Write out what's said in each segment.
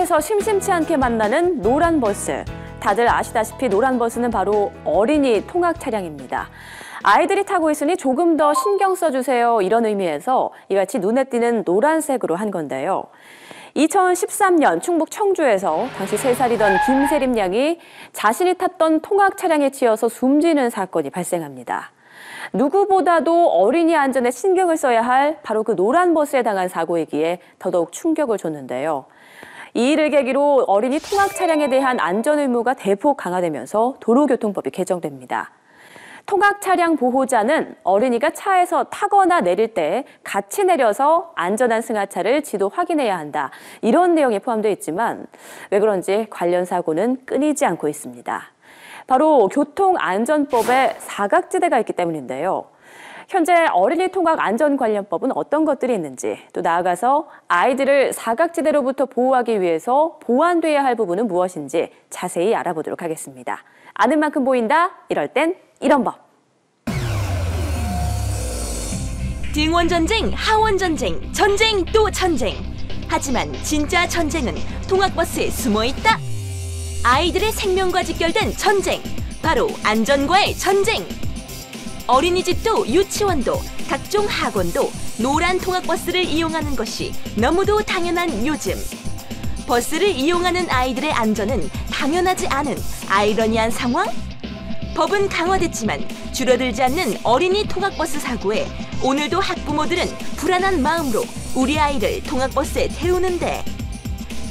학교에서 심심치 않게 만나는 노란 버스. 다들 아시다시피 노란 버스는 바로 어린이 통학 차량입니다. 아이들이 타고 있으니 조금 더 신경 써주세요. 이런 의미에서 이같이 눈에 띄는 노란색으로 한 건데요. 2013년 충북 청주에서 당시 3살이던 김세림 양이 자신이 탔던 통학 차량에 치여서 숨지는 사건이 발생합니다. 누구보다도 어린이 안전에 신경을 써야 할 바로 그 노란 버스에 당한 사고이기에 더더욱 충격을 줬는데요. 이 일을 계기로 어린이 통학 차량에 대한 안전 의무가 대폭 강화되면서 도로교통법이 개정됩니다. 통학 차량 보호자는 어린이가 차에서 타거나 내릴 때 같이 내려서 안전한 승하차를 지도 확인해야 한다. 이런 내용이 포함되어 있지만 왜 그런지 관련 사고는 끊이지 않고 있습니다. 바로 교통안전법에 사각지대가 있기 때문인데요. 현재 어린이 통학 안전관련법은 어떤 것들이 있는지, 또 나아가서 아이들을 사각지대로부터 보호하기 위해서 보완돼야 할 부분은 무엇인지 자세히 알아보도록 하겠습니다. 아는 만큼 보인다, 이럴 땐 이런 법. 등원전쟁, 하원전쟁, 전쟁 또 전쟁. 하지만 진짜 전쟁은 통학버스에 숨어있다. 아이들의 생명과 직결된 전쟁, 바로 안전과의 전쟁. 어린이집도 유치원도 각종 학원도 노란 통학버스를 이용하는 것이 너무도 당연한 요즘. 버스를 이용하는 아이들의 안전은 당연하지 않은 아이러니한 상황? 법은 강화됐지만 줄어들지 않는 어린이 통학버스 사고에 오늘도 학부모들은 불안한 마음으로 우리 아이를 통학버스에 태우는데,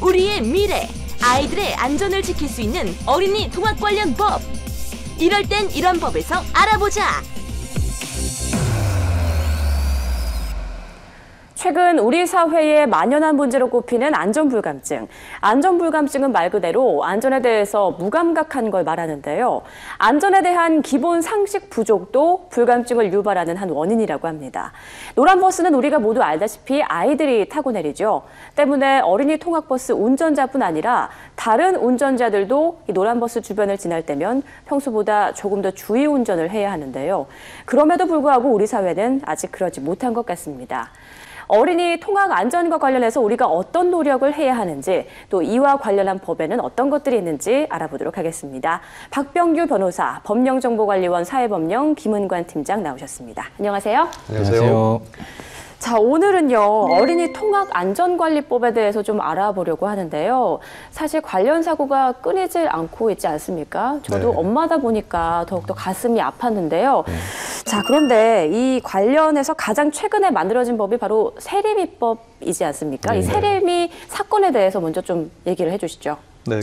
우리의 미래, 아이들의 안전을 지킬 수 있는 어린이 통학 관련 법. 이럴 땐 이런 법에서 알아보자. 최근 우리 사회에 만연한 문제로 꼽히는 안전불감증. 안전불감증은 말 그대로 안전에 대해서 무감각한 걸 말하는데요. 안전에 대한 기본 상식 부족도 불감증을 유발하는 한 원인이라고 합니다. 노란 버스는 우리가 모두 알다시피 아이들이 타고 내리죠. 때문에 어린이 통학버스 운전자뿐 아니라 다른 운전자들도 이 노란 버스 주변을 지날 때면 평소보다 조금 더 주의 운전을 해야 하는데요. 그럼에도 불구하고 우리 사회는 아직 그러지 못한 것 같습니다. 어린이 통학 안전과 관련해서 우리가 어떤 노력을 해야 하는지, 또 이와 관련한 법에는 어떤 것들이 있는지 알아보도록 하겠습니다. 박병규 변호사, 법령정보관리원 사회법령 김은관 팀장 나오셨습니다. 안녕하세요. 안녕하세요. 자, 오늘은요, 어린이 통학 안전관리법에 대해서 좀 알아보려고 하는데요. 사실 관련 사고가 끊이질 않고 있지 않습니까? 저도 네. 엄마다 보니까 더욱더 가슴이 아팠는데요. 자, 그런데 이 관련해서 가장 최근에 만들어진 법이 바로 세리미법이지 않습니까? 이 세리미 사건에 대해서 먼저 좀 얘기를 해주시죠. 네,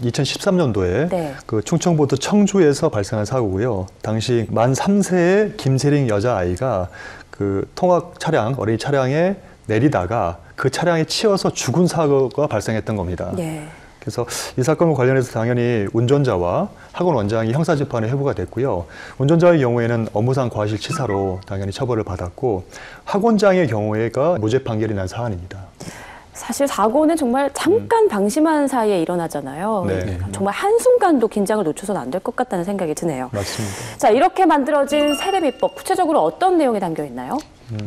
2013년도에 네. 충청북도 청주에서 발생한 사고고요. 당시 만 3세의 김세링 여자아이가 통학 차량, 어린이 차량에 내리다가 그 차량에 치여서 죽은 사고가 발생했던 겁니다. 네. 그래서 이 사건과 관련해서 당연히 운전자와 학원 원장이 형사재판에 회부가 됐고요. 운전자의 경우에는 업무상 과실치사로 당연히 처벌을 받았고, 학원장의 경우에가 무죄 판결이 난 사안입니다. 사실 사고는 정말 잠깐 방심한 사이에 일어나잖아요. 네. 정말 한순간도 긴장을 놓쳐서는 안 될 것 같다는 생각이 드네요. 맞습니다. 자, 이렇게 만들어진 세리미법, 구체적으로 어떤 내용이 담겨 있나요?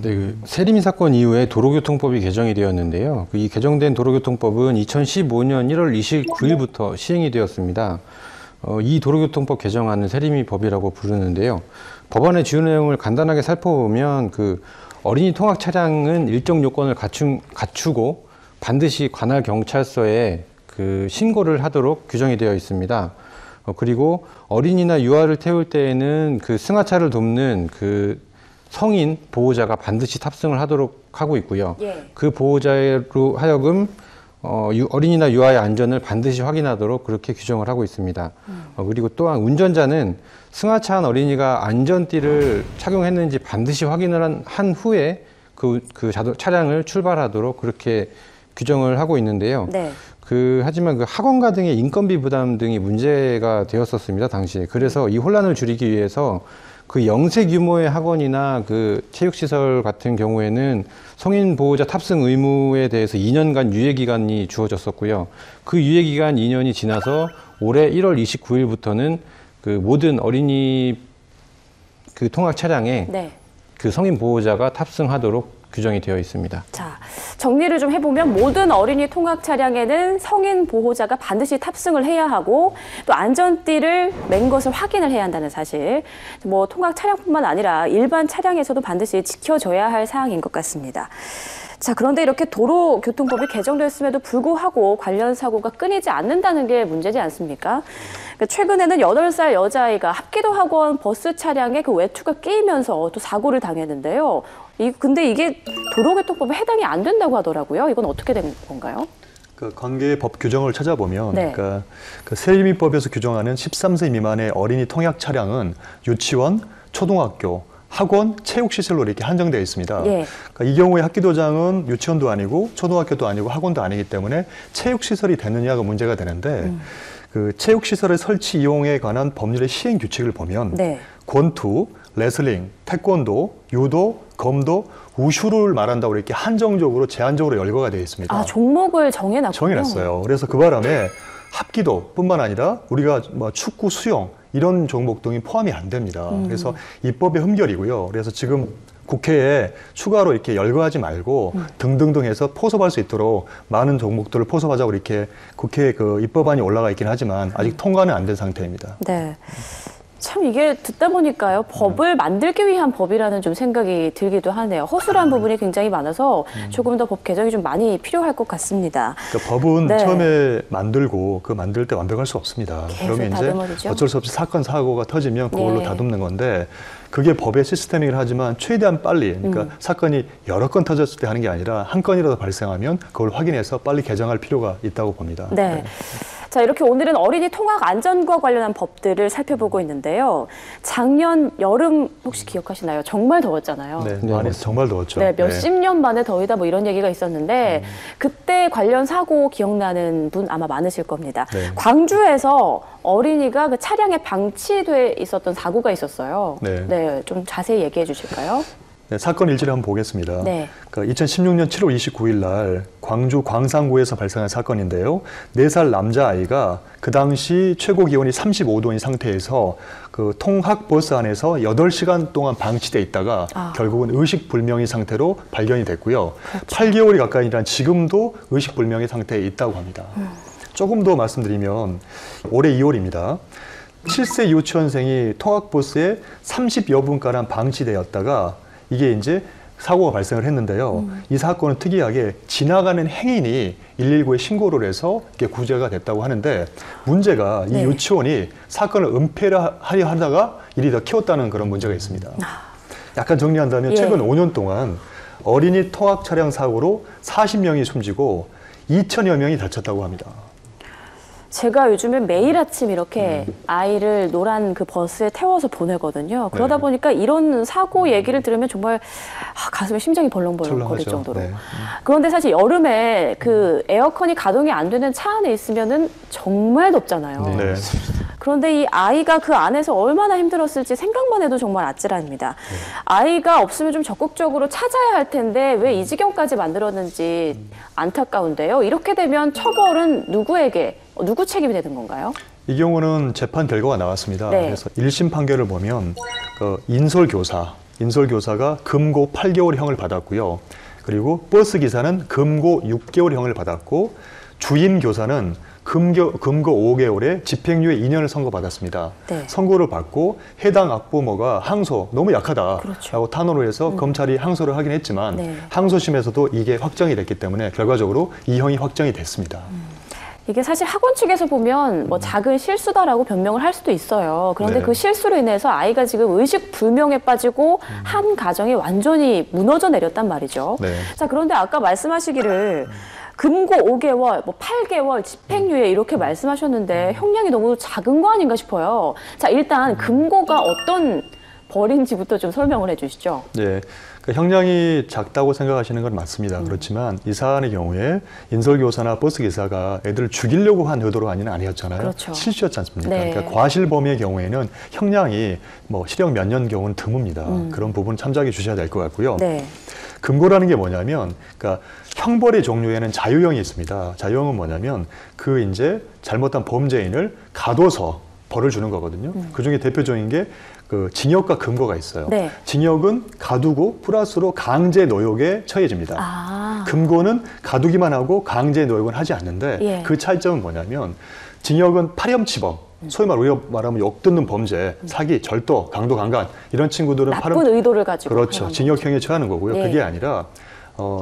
네, 세리미 사건 이후에 도로교통법이 개정이 되었는데요. 이 개정된 도로교통법은 2015년 1월 29일부터 시행이 되었습니다. 이 도로교통법 개정안은 세리미법이라고 부르는데요. 법안의 주요 내용을 간단하게 살펴보면 어린이 통학 차량은 일정 요건을 갖추고 반드시 관할 경찰서에 신고를 하도록 규정이 되어 있습니다. 그리고 어린이나 유아를 태울 때에는 승하차를 돕는 성인 보호자가 반드시 탑승을 하도록 하고 있고요. 예. 그 보호자로 하여금 어린이나 유아의 안전을 반드시 확인하도록 그렇게 규정을 하고 있습니다. 그리고 또한 운전자는 승하차한 어린이가 안전띠를 착용했는지 반드시 확인을 한 후에 차량을 출발하도록 그렇게 규정을 하고 있는데요. 네. 하지만 학원가 등의 인건비 부담 등이 문제가 되었었습니다, 당시에. 그래서 이 혼란을 줄이기 위해서 영세 규모의 학원이나 체육시설 같은 경우에는 성인 보호자 탑승 의무에 대해서 2년간 유예기간이 주어졌었고요. 그 유예기간 2년이 지나서 올해 1월 29일부터는 모든 어린이 통학 차량에 네. 성인 보호자가 탑승하도록 규정이 되어 있습니다. 자, 정리를 좀 해보면 모든 어린이 통학 차량에는 성인 보호자가 반드시 탑승을 해야 하고 또 안전띠를 맨 것을 확인을 해야 한다는 사실. 뭐 통학 차량뿐만 아니라 일반 차량에서도 반드시 지켜져야 할 사항인 것 같습니다. 자, 그런데 이렇게 도로교통법이 개정됐음에도 불구하고 관련 사고가 끊이지 않는다는 게 문제지 않습니까? 그러니까 최근에는 8살 여자아이가 합기도 학원 버스 차량에 그 외투가 끼이면서 또 사고를 당했는데요. 근데 이게 도로교통법에 해당이 안 된다고 하더라고요. 이건 어떻게 된 건가요? 그 관계의 법 규정을 찾아보면 네. 그러니까 그 세리민법에서 규정하는 13세 미만의 어린이 통학 차량은 유치원, 초등학교, 학원, 체육시설로 이렇게 한정되어 있습니다. 예. 그러니까 이 경우에 합기도장은 유치원도 아니고 초등학교도 아니고 학원도 아니기 때문에 체육시설이 되느냐가 문제가 되는데 그 체육시설의 설치 이용에 관한 법률의 시행 규칙을 보면 네. 권투, 레슬링, 태권도, 유도, 검도, 우슈를 말한다고 이렇게 한정적으로 제한적으로 열거가 되어 있습니다. 아, 종목을 정해놨군요. 정해놨어요. 그래서 그 바람에 합기도뿐만 아니라 우리가 뭐 축구, 수영 이런 종목 등이 포함이 안 됩니다. 그래서 입법의 흠결이고요. 그래서 지금 국회에 추가로 이렇게 열거하지 말고 등등등 해서 포섭할 수 있도록 많은 종목들을 포섭하자고 이렇게 국회에 그 입법안이 올라가 있긴 하지만 아직 통과는 안 된 상태입니다. 네. 참 이게 듣다 보니까요. 법을 만들기 위한 법이라는 좀 생각이 들기도 하네요. 허술한 부분이 굉장히 많아서 조금 더 법 개정이 좀 많이 필요할 것 같습니다. 그러니까 법은 네. 처음에 만들고 그 만들 때 완벽할 수 없습니다. 계속 그러면 이제 다듬어지죠. 어쩔 수 없이 사건 사고가 터지면 그걸로 네. 다듬는 건데 그게 법의 시스템이긴 하지만 최대한 빨리 그러니까 사건이 여러 건 터졌을 때 하는 게 아니라 한 건이라도 발생하면 그걸 확인해서 빨리 개정할 필요가 있다고 봅니다. 네. 자, 이렇게 오늘은 어린이 통학 안전과 관련한 법들을 살펴보고 있는데요. 작년 여름 혹시 기억하시나요? 정말 더웠잖아요. 네, 네, 많이 맞습니다. 정말 더웠죠. 네, 몇십 년 만에 더위다 뭐 이런 얘기가 있었는데 그때 관련 사고 기억나는 분 아마 많으실 겁니다. 네. 광주에서 어린이가 그 차량에 방치돼 있었던 사고가 있었어요. 네. 좀 자세히 얘기해 주실까요? 네, 사건 일지를 한번 보겠습니다. 네. 그러니까 2016년 7월 29일 날 광주 광산구에서 발생한 사건인데요. 4살 남자아이가 그 당시 최고 기온이 35도인 상태에서 그 통학버스 안에서 8시간 동안 방치돼 있다가 결국은 의식불명의 상태로 발견이 됐고요. 그렇죠. 8개월이 가까이 지난 지금도 의식불명의 상태에 있다고 합니다. 조금 더 말씀드리면 올해 2월입니다. 7세 유치원생이 통학버스에 30여 분가량 방치되었다가 이게 이제 사고가 발생을 했는데요. 이 사건은 특이하게 지나가는 행인이 119에 신고를 해서 이렇게 구제가 됐다고 하는데 문제가 이 네. 유치원이 사건을 은폐를 하려 하다가 일이 더 키웠다는 그런 문제가 있습니다. 약간 정리한다면 예. 최근 5년 동안 어린이 통학 차량 사고로 40명이 숨지고 2천여 명이 다쳤다고 합니다. 제가 요즘에 매일 아침 이렇게 아이를 노란 그 버스에 태워서 보내거든요. 그러다 네. 보니까 이런 사고 얘기를 들으면 정말 가슴에 심장이 벌렁벌렁 거릴 철렁하죠. 정도로. 네. 그런데 사실 여름에 그 에어컨이 가동이 안 되는 차 안에 있으면은 정말 덥잖아요. 네. 그런데 이 아이가 그 안에서 얼마나 힘들었을지 생각만 해도 정말 아찔합니다. 아이가 없으면 좀 적극적으로 찾아야 할 텐데 왜 이 지경까지 만들었는지 안타까운데요. 이렇게 되면 처벌은 누구 책임이 되는 건가요? 이 경우는 재판 결과가 나왔습니다. 네. 그래서 1심 판결을 보면 그 인솔교사가 금고 8개월형을 받았고요. 그리고 버스기사는 금고 6개월형을 받았고 주임교사는 금고 5개월에 집행유예 2년을 선고받았습니다. 네. 선고를 받고 해당 학부모가 항소 너무 약하다라고 그렇죠. 탄원을 해서 검찰이 항소를 하긴 했지만 네. 항소심에서도 이게 확정이 됐기 때문에 결과적으로 이 형이 확정이 됐습니다. 이게 사실 학원 측에서 보면 뭐 작은 실수다라고 변명을 할 수도 있어요. 그런데 네. 그 실수로 인해서 아이가 지금 의식 불명에 빠지고 한 가정이 완전히 무너져 내렸단 말이죠. 네. 자, 그런데 아까 말씀하시기를 금고 5개월, 뭐 8개월, 집행유예 이렇게 말씀하셨는데 형량이 너무 작은 거 아닌가 싶어요. 자, 일단 금고가 어떤 벌인지부터 좀 설명을 해주시죠. 네, 그러니까 형량이 작다고 생각하시는 건 맞습니다. 그렇지만 이 사안의 경우에 인솔교사나 버스기사가 애들을 죽이려고 한 의도로 아니었잖아요. 그렇죠. 실수였지 않습니까? 네. 그러니까 과실범의 경우에는 형량이 뭐 실형 몇 년 경우는 드뭅니다. 그런 부분 참작해 주셔야 될 것 같고요. 네. 금고라는 게 뭐냐면, 그러니까 형벌의 종류에는 자유형이 있습니다. 자유형은 뭐냐면 그 이제 잘못한 범죄인을 가둬서 벌을 주는 거거든요. 그중에 대표적인 게 그 징역과 금고가 있어요. 네. 징역은 가두고 플러스로 강제 노역에 처해집니다. 아. 금고는 가두기만 하고 강제 노역은 하지 않는데 예. 그 차이점은 뭐냐면 징역은 파렴치범, 소위 우리가 말하면 욕듣는 범죄, 사기, 절도, 강도 강간 이런 친구들은 나쁜 의도를 가지고 그렇죠. 행한 징역형에 처하는 거고요. 예. 그게 아니라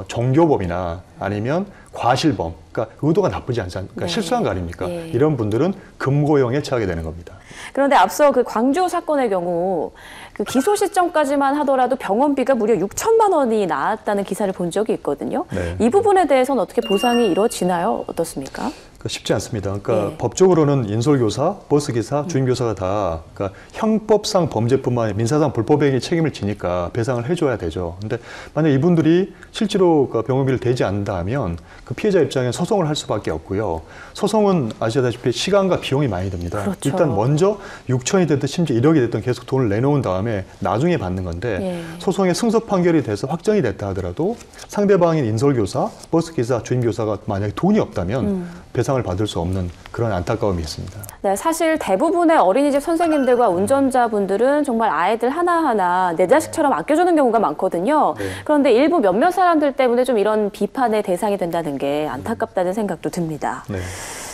종교범이나 아니면 과실범, 그러니까 의도가 나쁘지 않지 않습니까? 네. 실수한 거 아닙니까? 예. 이런 분들은 금고형에 처하게 되는 겁니다. 그런데 앞서 그 광주 사건의 경우 그 기소 시점까지만 하더라도 병원비가 무려 6천만 원이 나왔다는 기사를 본 적이 있거든요. 네. 이 부분에 대해서는 어떻게 보상이 이루어지나요? 어떻습니까? 쉽지 않습니다. 그러니까 예. 법적으로는 인솔교사, 버스기사, 주임교사가 다 그러니까 형법상 범죄뿐만 아니라 민사상 불법행위 책임을 지니까 배상을 해줘야 되죠. 근데 만약 이분들이 실제로 그 병원비를 대지 않는다 하면 그 피해자 입장에 소송을 할 수밖에 없고요. 소송은 아시다시피 시간과 비용이 많이 듭니다. 그렇죠. 일단 먼저 6천이 됐든 심지어 1억이 됐든 계속 돈을 내놓은 다음에 나중에 받는 건데 예. 소송의 승소 판결이 돼서 확정이 됐다 하더라도 상대방인 인솔교사, 버스기사, 주임교사가 만약에 돈이 없다면 배상을 받을 수 없는 그런 안타까움이 있습니다. 네, 사실 대부분의 어린이집 선생님들과 운전자분들은 정말 아이들 하나하나 내 자식처럼 아껴주는 경우가 많거든요. 네. 그런데 일부 몇몇 사람들 때문에 좀 이런 비판의 대상이 된다는 게 안타깝다는 생각도 듭니다. 네.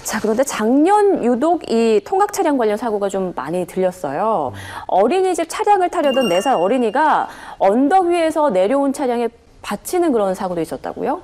자, 그런데 작년 유독 이 통학 차량 관련 사고가 좀 많이 들렸어요. 어린이집 차량을 타려던 4살 어린이가 언덕 위에서 내려온 차량에 받치는 그런 사고도 있었다고요?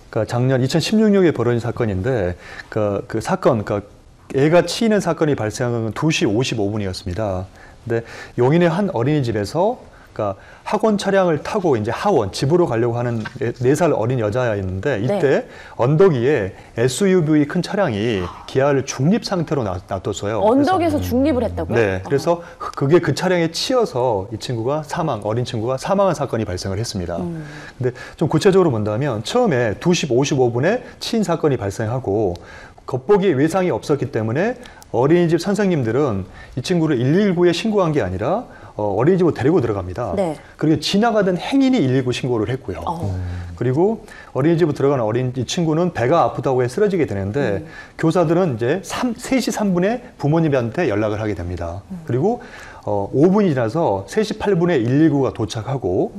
그러니까 작년 2016년에 벌어진 사건인데 그 사건, 그러니까 애가 치이는 사건이 발생한 건 2시 55분이었습니다. 근데 용인의 한 어린이집에서 그러니까 학원 차량을 타고 이제 하원 집으로 가려고 하는 4살 어린 여자였는데 이때 네. 언덕 위에 SUV 큰 차량이 기아를 중립 상태로 놔뒀어요. 언덕에서 중립을 했다고요? 네, 그래서 그게 그 차량에 치여서 이 친구가 어린 친구가 사망한 사건이 발생을 했습니다. 근데 좀 구체적으로 본다면 처음에 2시 55분에 치인 사건이 발생하고 겉보기에 외상이 없었기 때문에 어린이집 선생님들은 이 친구를 119에 신고한 게 아니라 어린이집으로 데리고 들어갑니다. 네. 그리고 지나가던 행인이 119 신고를 했고요. 그리고 어린이집으로 들어가는 이 친구는 배가 아프다고 해 쓰러지게 되는데 교사들은 이제 3시 3분에 부모님한테 연락을 하게 됩니다. 그리고 5분이 지나서 3시 8분에 119가 도착하고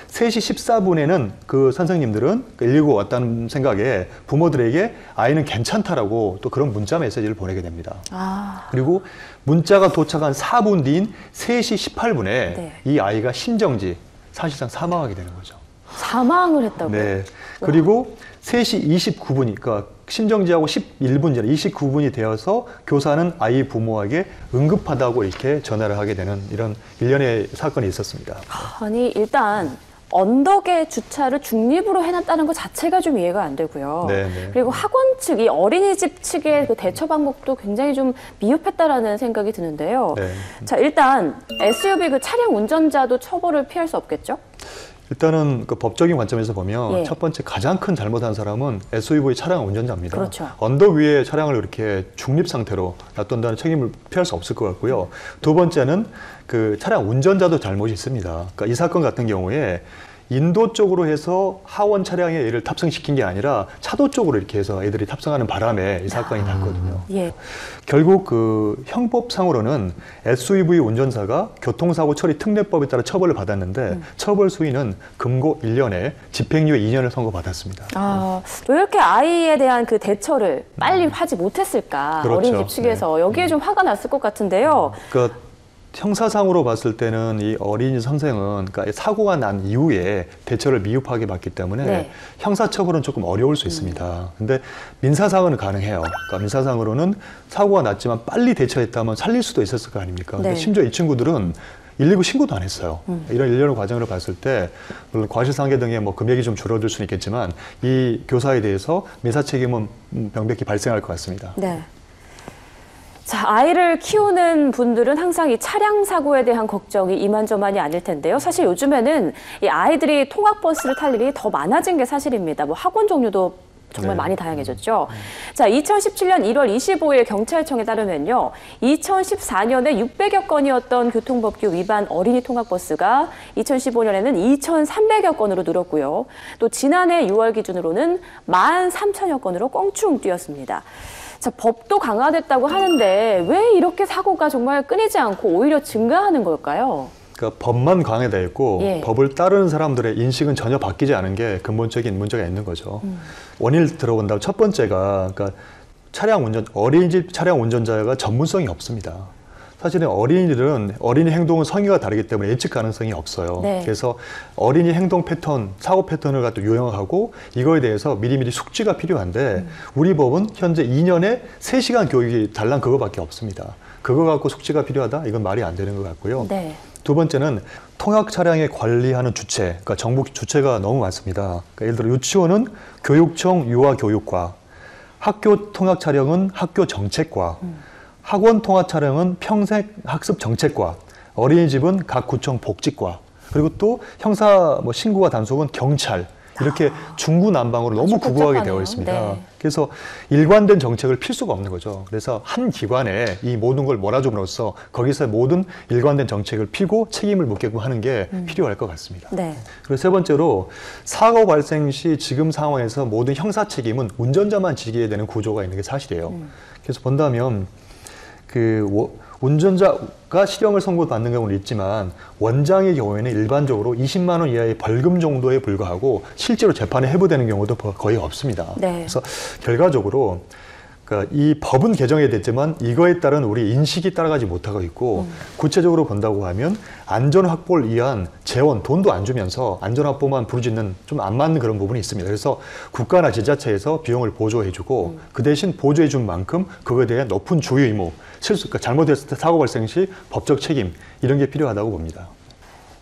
3시 14분에는 그 선생님들은 119가 왔다는 생각에 부모들에게 아이는 괜찮다라고 또 그런 문자 메시지를 보내게 됩니다. 아, 그리고 문자가 도착한 4분 뒤인 3시 18분에 네. 이 아이가 심정지, 사실상 사망하게 되는 거죠. 사망을 했다고요? 네. 그리고 3시 29분이, 그러니까 심정지하고 11분 전에 29분이 되어서 교사는 아이 부모에게 응급하다고 이렇게 전화를 하게 되는 이런 일련의 사건이 있었습니다. 아니, 일단 언덕에 주차를 중립으로 해놨다는 것 자체가 좀 이해가 안 되고요. 네. 그리고 학원 측, 이 어린이집 측의 그 대처 방법도 굉장히 좀 미흡했다라는 생각이 드는데요. 네. 자, 일단 SUV 그 차량 운전자도 처벌을 피할 수 없겠죠? 일단은 그 법적인 관점에서 보면 예. 첫 번째 가장 큰 잘못한 사람은 SUV 차량 운전자입니다. 그렇죠. 언덕 위에 차량을 이렇게 중립 상태로 놔둔다는 책임을 피할 수 없을 것 같고요. 두 번째는 그 차량 운전자도 잘못이 있습니다. 그러니까 이 사건 같은 경우에 인도 쪽으로 해서 하원 차량에 얘를 탑승시킨 게 아니라 차도 쪽으로 이렇게 해서 애들이 탑승하는 바람에 이 사건이 났거든요. 예. 결국 그 형법상으로는 SUV 운전사가 교통사고 처리 특례법에 따라 처벌을 받았는데 처벌 수위는 금고 1년에 집행유예 2년을 선고받았습니다. 아, 왜 이렇게 아이에 대한 그 대처를 빨리 하지 못했을까? 그렇죠. 어린이집 측에서 여기에 좀 화가 났을 것 같은데요. 그러니까 형사상으로 봤을 때는 이 어린이 선생은 그러니까 사고가 난 이후에 대처를 미흡하게 봤기 때문에 네. 형사처벌은 조금 어려울 수 있습니다. 근데 민사상은 가능해요. 그러니까 민사상으로는 사고가 났지만 빨리 대처했다면 살릴 수도 있었을 거 아닙니까? 근데 네. 심지어 이 친구들은 119 신고도 안 했어요. 이런 일련의 과정을 봤을 때 물론 과실상계 등의 뭐 금액이 좀 줄어들 수는 있겠지만 이 교사에 대해서 민사 책임은 명백히 발생할 것 같습니다. 네. 자, 아이를 키우는 분들은 항상 이 차량 사고에 대한 걱정이 이만저만이 아닐 텐데요. 사실 요즘에는 이 아이들이 통학버스를 탈 일이 더 많아진 게 사실입니다. 뭐 학원 종류도 정말 네. 많이 다양해졌죠. 자, 2017년 1월 25일 경찰청에 따르면요. 2014년에 600여 건이었던 교통법규 위반 어린이 통학버스가 2015년에는 2,300여 건으로 늘었고요. 또 지난해 6월 기준으로는 13,000여 건으로 껑충 뛰었습니다. 자, 법도 강화됐다고 하는데 왜 이렇게 사고가 정말 끊이지 않고 오히려 증가하는 걸까요? 그러니까 법만 강화되어 있고 예. 법을 따르는 사람들의 인식은 전혀 바뀌지 않은 게 근본적인 문제가 있는 거죠. 원인을 들어본다면 첫 번째가 그러니까 어린이집 차량 운전자가 전문성이 없습니다. 사실은 어린이 행동은 성인과 다르기 때문에 예측 가능성이 없어요. 네. 그래서 어린이 행동 패턴, 사고 패턴을 갖다 요약하고 이거에 대해서 미리미리 숙지가 필요한데 우리 법은 현재 2년에 3시간 교육이 달랑 그거밖에 없습니다. 그거 갖고 숙지가 필요하다? 이건 말이 안 되는 것 같고요. 네. 두 번째는 통학 차량에 관리하는 주체, 그러니까 정부 주체가 너무 많습니다. 그러니까 예를 들어 유치원은 교육청 유아교육과, 학교 통학 차량은 학교 정책과, 학원 통학 차량은 평생학습 정책과, 어린이집은 각 구청 복지과, 그리고 또 형사 신고와 단속은 경찰, 이렇게 중구난방으로 너무 아주 구구하게 복잡하네요. 되어 있습니다. 네. 그래서 일관된 정책을 필 수가 없는 거죠. 그래서 한 기관에 이 모든 걸 몰아줌으로써 거기서 모든 일관된 정책을 피고 책임을 묻게끔 하는 게 필요할 것 같습니다. 네. 그리고 세 번째로 사고 발생 시 지금 상황에서 모든 형사 책임은 운전자만 지게 되는 구조가 있는 게 사실이에요. 그래서 본다면 운전자가 실형을 선고받는 경우는 있지만 원장의 경우에는 일반적으로 20만 원 이하의 벌금 정도에 불과하고 실제로 재판에 회부되는 경우도 거의 없습니다. 네. 그래서 결과적으로 이 법은 개정이 됐지만 이거에 따른 우리 인식이 따라가지 못하고 있고 구체적으로 본다고 하면 안전 확보를 위한 재원, 돈도 안 주면서 안전 확보만 부르짖는 좀 안 맞는 그런 부분이 있습니다. 그래서 국가나 지자체에서 비용을 보조해주고 그 대신 보조해준 만큼 그거에 대한 높은 주의 의무, 그러니까 잘못했을 때 사고 발생 시 법적 책임 이런 게 필요하다고 봅니다.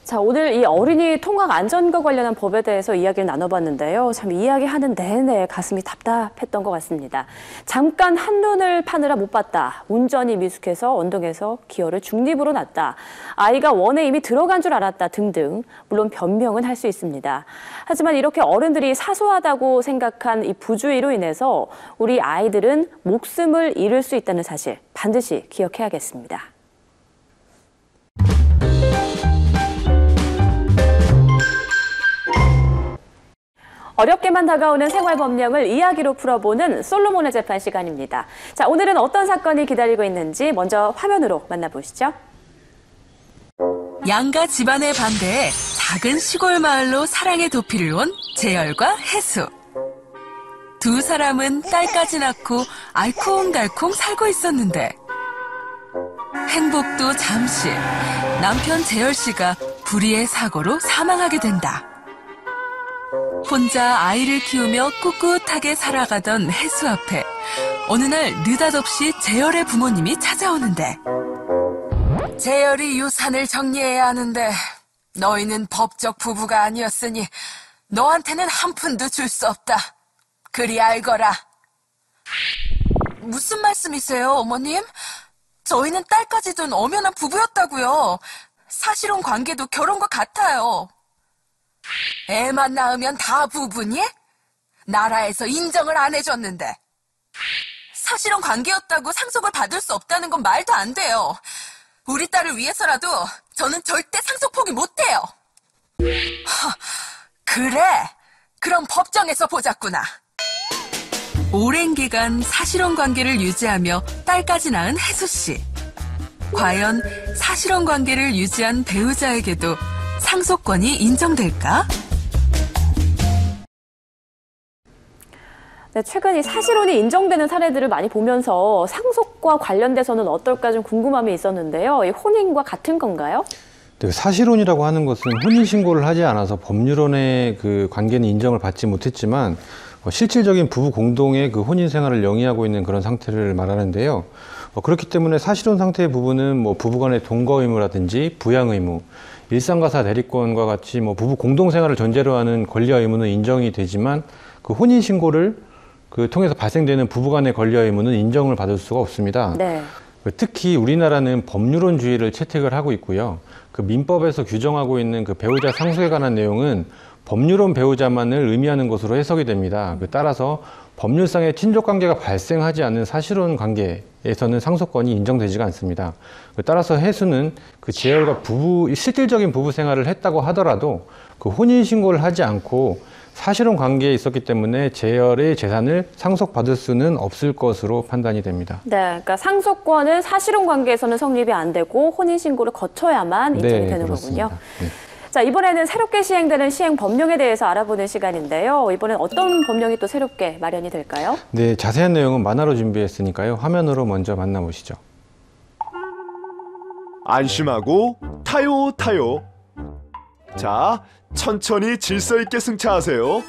자, 오늘 이 어린이 통학 안전과 관련한 법에 대해서 이야기를 나눠봤는데요. 참 이야기하는 내내 가슴이 답답했던 것 같습니다. 잠깐 한눈을 파느라 못 봤다. 운전이 미숙해서 언덕에서 기어를 중립으로 놨다. 아이가 원에 이미 들어간 줄 알았다 등등. 물론 변명은 할 수 있습니다. 하지만 이렇게 어른들이 사소하다고 생각한 이 부주의로 인해서 우리 아이들은 목숨을 잃을 수 있다는 사실 반드시 기억해야겠습니다. 어렵게만 다가오는 생활법령을 이야기로 풀어보는 솔로몬의 재판 시간입니다. 자, 오늘은 어떤 사건이 기다리고 있는지 먼저 화면으로 만나보시죠. 양가 집안의 반대에 작은 시골 마을로 사랑의 도피를 온 재열과 혜수. 두 사람은 딸까지 낳고 알콩달콩 살고 있었는데 행복도 잠시 남편 재열 씨가 불의의 사고로 사망하게 된다. 혼자 아이를 키우며 꿋꿋하게 살아가던 혜수 앞에 어느 날 느닷없이 재열의 부모님이 찾아오는데 재열이 유산을 정리해야 하는데 너희는 법적 부부가 아니었으니 너한테는 한 푼도 줄 수 없다. 그리 알거라. 무슨 말씀이세요, 어머님? 저희는 딸까지 둔 엄연한 부부였다고요. 사실혼 관계도 결혼과 같아요. 애만 낳으면 다 부부니? 나라에서 인정을 안 해줬는데. 사실혼 관계였다고 상속을 받을 수 없다는 건 말도 안 돼요. 우리 딸을 위해서라도 저는 절대 상속 포기 못해요. 그래, 그럼 법정에서 보자꾸나. 오랜 기간 사실혼 관계를 유지하며 딸까지 낳은 혜수씨. 과연 사실혼 관계를 유지한 배우자에게도 상속권이 인정될까? 네, 최근 이 사실혼이 인정되는 사례들을 많이 보면서 상속과 관련돼서는 어떨까 좀 궁금함이 있었는데요. 이 혼인과 같은 건가요? 네, 사실혼이라고 하는 것은 혼인신고를 하지 않아서 법률혼의 그 관계는 인정을 받지 못했지만 실질적인 부부 공동의 그 혼인 생활을 영위하고 있는 그런 상태를 말하는데요. 그렇기 때문에 사실혼 상태의 부부는 부부간의 동거 의무라든지 부양 의무, 일상가사 대리권과 같이 부부 공동 생활을 전제로 하는 권리와 의무는 인정이 되지만 그 혼인 신고를 통해서 발생되는 부부간의 권리와 의무는 인정을 받을 수가 없습니다. 네. 특히 우리나라는 법률혼주의를 채택을 하고 있고요. 그 민법에서 규정하고 있는 그 배우자 상속에 관한 내용은 법률혼 배우자만을 의미하는 것으로 해석이 됩니다. 따라서 법률상의 친족관계가 발생하지 않는 사실혼 관계에서는 상속권이 인정되지가 않습니다. 따라서 혜수는 그 재열과 실질적인 부부 생활을 했다고 하더라도 그 혼인신고를 하지 않고 사실혼 관계에 있었기 때문에 재열의 재산을 상속받을 수는 없을 것으로 판단이 됩니다. 네, 그러니까 상속권은 사실혼 관계에서는 성립이 안 되고 혼인신고를 거쳐야만 인정이 되는 그렇습니다. 거군요. 네. 자, 이번에는 새롭게 시행되는 시행 법령에 대해서 알아보는 시간인데요. 이번엔 어떤 법령이 또 새롭게 마련이 될까요? 네, 자세한 내용은 만화로 준비했으니까요. 화면으로 먼저 만나보시죠. 안심하고 타요 타요. 자, 천천히 질서 있게 승차하세요. 어?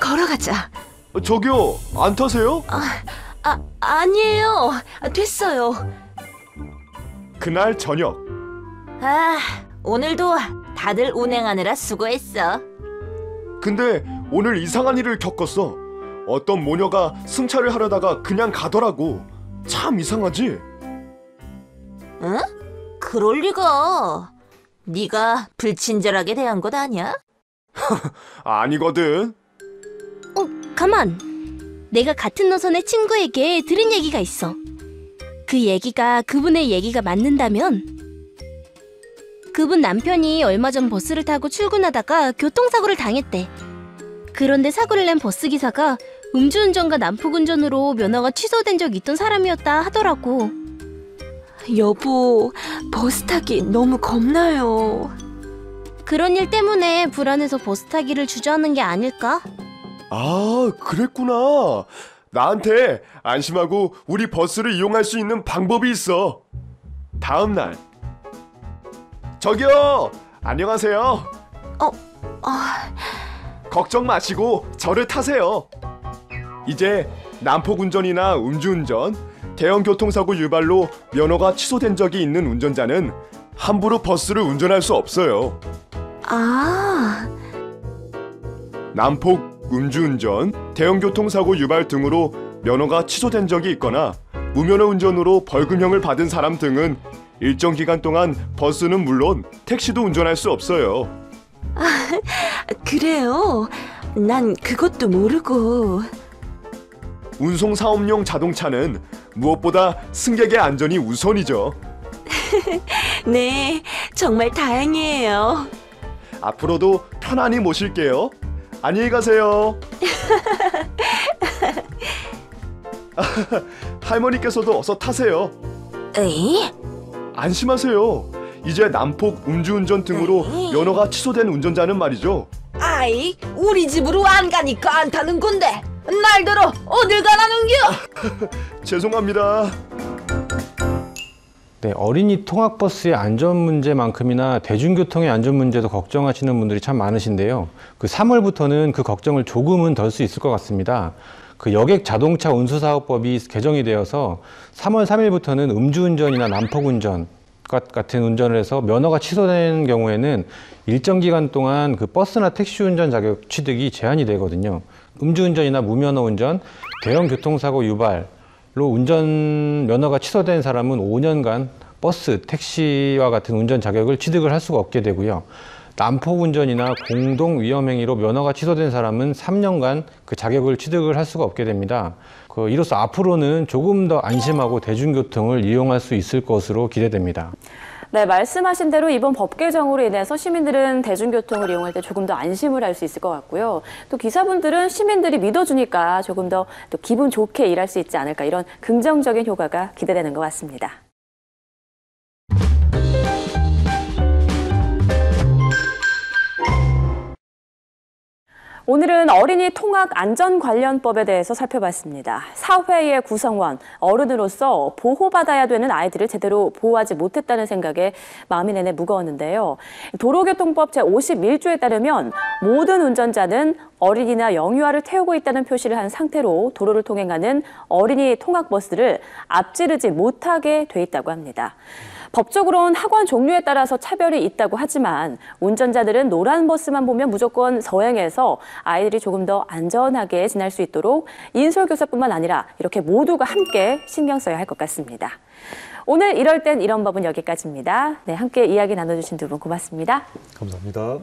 걸어가자. 저기요, 안 타세요? 아니에요. 됐어요. 그날 저녁 오늘도 다들 운행하느라 수고했어. 근데 오늘 이상한 일을 겪었어. 어떤 모녀가 승차를 하려다가 그냥 가더라고. 참 이상하지? 응? 그럴 리가. 네가 불친절하게 대한 것 아니야? 아니거든. 가만! 내가 같은 노선의 친구에게 들은 얘기가 있어. 그 얘기가 그분의 얘기가 맞는다면 그분 남편이 얼마 전 버스를 타고 출근하다가 교통사고를 당했대. 그런데 사고를 낸 버스기사가 음주운전과 난폭운전으로 면허가 취소된 적이 있던 사람이었다 하더라고. 여보, 버스 타기 너무 겁나요. 그런 일 때문에 불안해서 버스 타기를 주저하는 게 아닐까? 아, 그랬구나. 나한테 안심하고 우리 버스를 이용할 수 있는 방법이 있어. 다음 날. 저기요, 안녕하세요. 걱정 마시고 저를 타세요. 이제 난폭운전이나 음주운전, 대형 교통사고 유발로 면허가 취소된 적이 있는 운전자는 함부로 버스를 운전할 수 없어요. 난폭, 음주운전, 대형 교통사고 유발 등으로 면허가 취소된 적이 있거나 무면허 운전으로 벌금형을 받은 사람 등은 일정 기간 동안 버스는 물론 택시도 운전할 수 없어요. 그래요? 난 그것도 모르고. 운송 사업용 자동차는 무엇보다 승객의 안전이 우선이죠. 네, 정말 다행이에요. 앞으로도 편안히 모실게요. 안녕히 가세요. 할머니께서도 어서 타세요. 에이? 안심하세요. 이제 난폭, 음주운전 등으로 면허가 취소된 운전자는 말이죠. 아이, 우리 집으로 안 가니까 안 타는 건데 날더러 어딜 가라는겨? 죄송합니다. 네, 어린이 통학버스의 안전 문제만큼이나 대중교통의 안전 문제도 걱정하시는 분들이 참 많으신데요. 그 3월부터는 그 걱정을 조금은 덜 수 있을 것 같습니다. 그 여객 자동차 운수사업법이 개정이 되어서 3월 3일부터는 음주운전이나 난폭운전 같은 운전을 해서 면허가 취소된 경우에는 일정 기간 동안 그 버스나 택시 운전 자격 취득이 제한이 되거든요. 음주운전이나 무면허 운전, 대형 교통사고 유발로 운전 면허가 취소된 사람은 5년간 버스, 택시와 같은 운전 자격을 취득을 할 수가 없게 되고요. 난폭운전이나 공동위험행위로 면허가 취소된 사람은 3년간 그 자격을 취득을 할 수가 없게 됩니다. 이로써 앞으로는 조금 더 안심하고 대중교통을 이용할 수 있을 것으로 기대됩니다. 네, 말씀하신 대로 이번 법 개정으로 인해서 시민들은 대중교통을 이용할 때 조금 더 안심을 할 수 있을 것 같고요. 또 기사분들은 시민들이 믿어주니까 조금 더 또 기분 좋게 일할 수 있지 않을까, 이런 긍정적인 효과가 기대되는 것 같습니다. 오늘은 어린이 통학 안전 관련법에 대해서 살펴봤습니다. 사회의 구성원, 어른으로서 보호받아야 되는 아이들을 제대로 보호하지 못했다는 생각에 마음이 내내 무거웠는데요. 도로교통법 제51조에 따르면 모든 운전자는 어린이나 영유아를 태우고 있다는 표시를 한 상태로 도로를 통행하는 어린이 통학버스를 앞지르지 못하게 돼 있다고 합니다. 법적으로는 학원 종류에 따라서 차별이 있다고 하지만 운전자들은 노란 버스만 보면 무조건 서행해서 아이들이 조금 더 안전하게 지날 수 있도록 인솔교섭뿐만 아니라 이렇게 모두가 함께 신경 써야 할 것 같습니다. 오늘 이럴 땐 이런 법은 여기까지입니다. 네, 함께 이야기 나눠주신 두 분 고맙습니다. 감사합니다.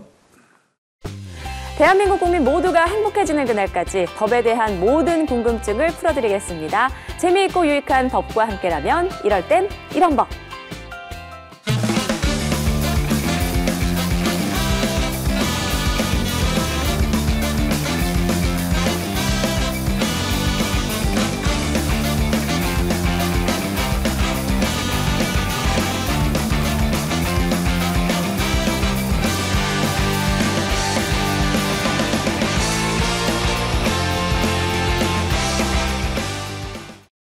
대한민국 국민 모두가 행복해지는 그날까지 법에 대한 모든 궁금증을 풀어드리겠습니다. 재미있고 유익한 법과 함께라면 이럴 땐 이런 법.